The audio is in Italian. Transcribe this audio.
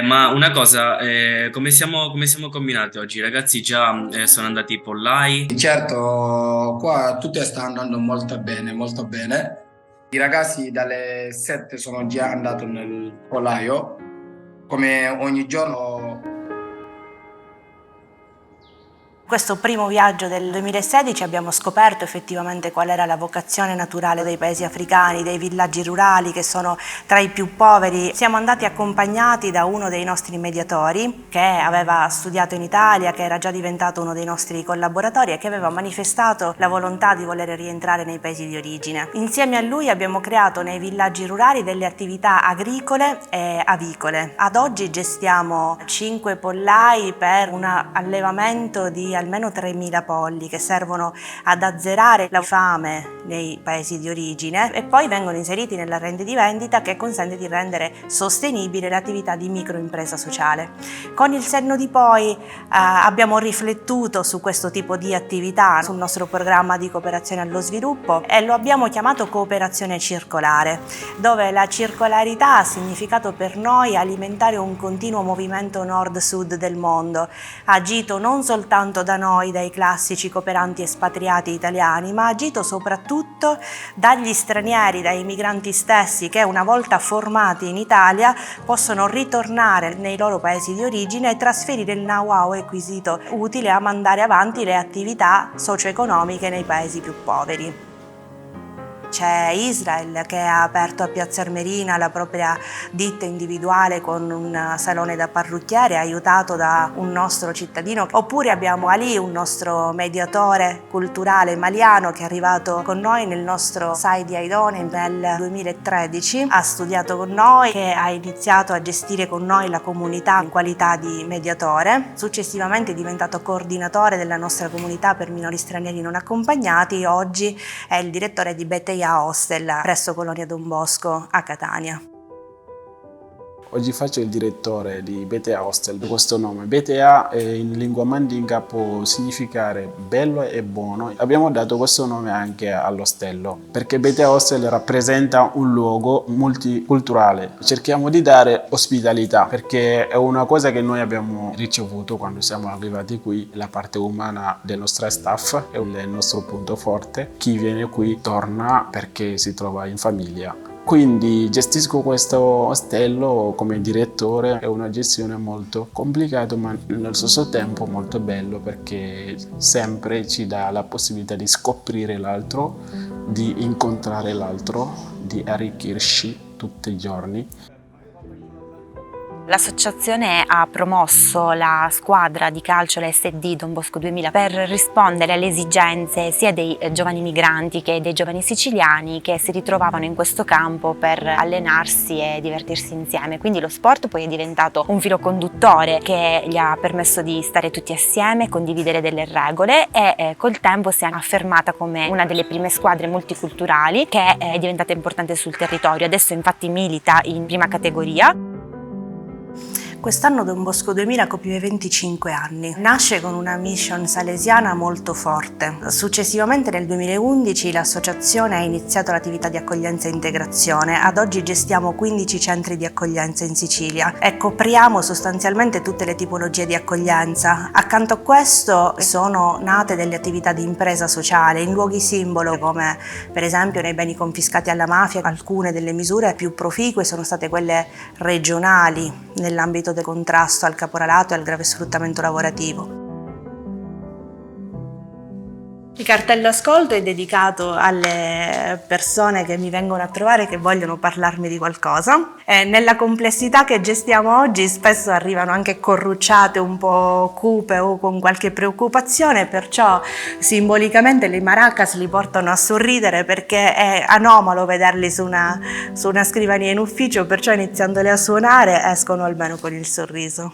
Ma una cosa, come siamo combinati oggi? I ragazzi già sono andati ai pollai. Certo, qua tutto sta andando molto bene, molto bene. I ragazzi dalle 7 sono già andati nel pollaio, come ogni giorno. Questo primo viaggio del 2016 abbiamo scoperto effettivamente qual era la vocazione naturale dei paesi africani, dei villaggi rurali che sono tra i più poveri. Siamo andati accompagnati da uno dei nostri mediatori che aveva studiato in Italia, che era già diventato uno dei nostri collaboratori e che aveva manifestato la volontà di voler rientrare nei paesi di origine. Insieme a lui abbiamo creato nei villaggi rurali delle attività agricole e avicole. Ad oggi gestiamo 5 pollai per un allevamento di almeno 3.000 polli che servono ad azzerare la fame nei paesi di origine e poi vengono inseriti nella rete di vendita che consente di rendere sostenibile l'attività di microimpresa sociale. Con il senno di poi abbiamo riflettuto su questo tipo di attività sul nostro programma di cooperazione allo sviluppo e lo abbiamo chiamato cooperazione circolare, dove la circolarità ha significato per noi alimentare un continuo movimento nord-sud del mondo, agito non soltanto da noi, dai classici cooperanti espatriati italiani, ma agito soprattutto dagli stranieri, dai migranti stessi che una volta formati in Italia possono ritornare nei loro paesi di origine e trasferire il know-how acquisito utile a mandare avanti le attività socio-economiche nei paesi più poveri. C'è Israel che ha aperto a Piazza Armerina la propria ditta individuale con un salone da parrucchiere aiutato da un nostro cittadino, oppure abbiamo Ali, un nostro mediatore culturale maliano che è arrivato con noi nel nostro SAI di Aidone nel 2013, ha studiato con noi, che ha iniziato a gestire con noi la comunità in qualità di mediatore, successivamente è diventato coordinatore della nostra comunità per minori stranieri non accompagnati, oggi è il direttore di Beteia Hostel presso Colonia Don Bosco a Catania. Oggi faccio il direttore di BTA Hostel. Questo nome BTA in lingua mandinga può significare bello e buono. Abbiamo dato questo nome anche all'ostello perché BTA Hostel rappresenta un luogo multiculturale. Cerchiamo di dare ospitalità perché è una cosa che noi abbiamo ricevuto quando siamo arrivati qui. La parte umana del nostro staff è il nostro punto forte. Chi viene qui torna perché si trova in famiglia. Quindi gestisco questo ostello come direttore, è una gestione molto complicata ma nello stesso tempo molto bello perché sempre ci dà la possibilità di scoprire l'altro, di incontrare l'altro, di arricchirci tutti i giorni. L'associazione ha promosso la squadra di calcio, la SD Don Bosco 2000, per rispondere alle esigenze sia dei giovani migranti che dei giovani siciliani che si ritrovavano in questo campo per allenarsi e divertirsi insieme. Quindi lo sport poi è diventato un filo conduttore che gli ha permesso di stare tutti assieme, condividere delle regole e col tempo si è affermata come una delle prime squadre multiculturali che è diventata importante sul territorio. Adesso infatti milita in prima categoria. Quest'anno Don Bosco 2000 compie 25 anni. Nasce con una mission salesiana molto forte. Successivamente nel 2011 l'associazione ha iniziato l'attività di accoglienza e integrazione. Ad oggi gestiamo 15 centri di accoglienza in Sicilia e copriamo sostanzialmente tutte le tipologie di accoglienza. Accanto a questo sono nate delle attività di impresa sociale in luoghi simbolo come per esempio nei beni confiscati alla mafia. Alcune delle misure più proficue sono state quelle regionali nell'ambito del contrasto al caporalato e al grave sfruttamento lavorativo. Il cartello ascolto è dedicato alle persone che mi vengono a trovare che vogliono parlarmi di qualcosa. Nella complessità che gestiamo oggi spesso arrivano anche corrucciate un po' cupe o con qualche preoccupazione, perciò simbolicamente le maracas li portano a sorridere perché è anomalo vederli su una scrivania in ufficio, perciò iniziandole a suonare escono almeno con il sorriso.